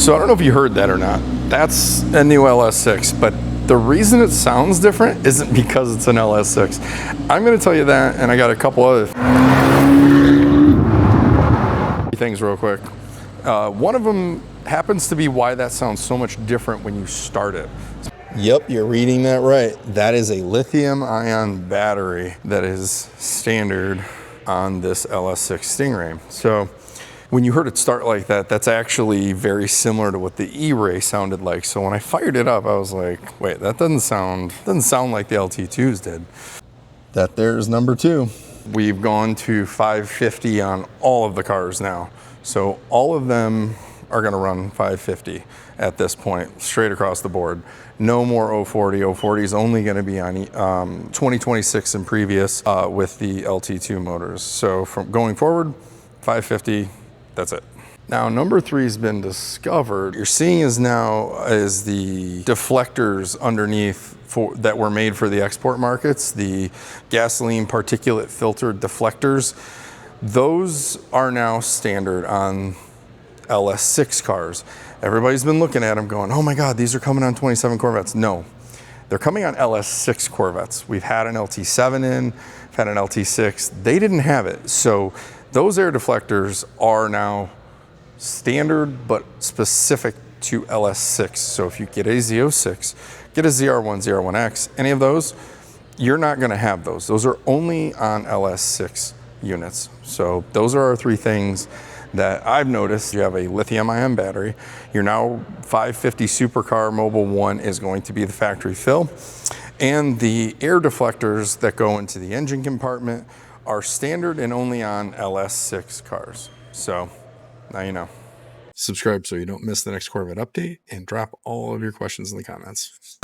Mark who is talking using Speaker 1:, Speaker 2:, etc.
Speaker 1: So I don't know if you heard that or not. That's a new LS6, but the reason it sounds different isn't because it's an LS6. I'm going to tell you that, and I got a couple other things real quick. One of them happens to be why that sounds so much different when you start it. Yep, you're reading that right. That is a lithium-ion battery that is standard on this LS6 Stingray. So when you heard it start like that, that's actually very similar to what the E-Ray sounded like. So when I fired it up, I was like, wait, that doesn't sound like the LT2s did. That there's number 2. We've gone to 550 on all of the cars now. So all of them are gonna run 550 at this point, straight across the board. No more 040. 040 is only gonna be on 2026 and previous with the LT2 motors. So from going forward, 550, that's it. Now, number 3 has been discovered. You're seeing is the deflectors underneath that were made for the export markets, the gasoline particulate filter deflectors. Those are now standard on LS6 cars. Everybody's been looking at them going, oh my God, these are coming on 27 Corvettes. No, they're coming on LS6 Corvettes. We've had an LT7 in, we've had an LT6. They didn't have it. So those air deflectors are now standard, but specific to LS6. So if you get a Z06, get a ZR1, ZR1X, any of those, you're not gonna have those. Those are only on LS6 units. So those are our 3 things that I've noticed. You have a lithium-ion battery. Your now 550 Supercar Mobil 1 is going to be the factory fill. And the air deflectors that go into the engine compartment are standard and only on LS6 cars. So now you know. Subscribe so you don't miss the next Corvette update, and drop all of your questions in the comments.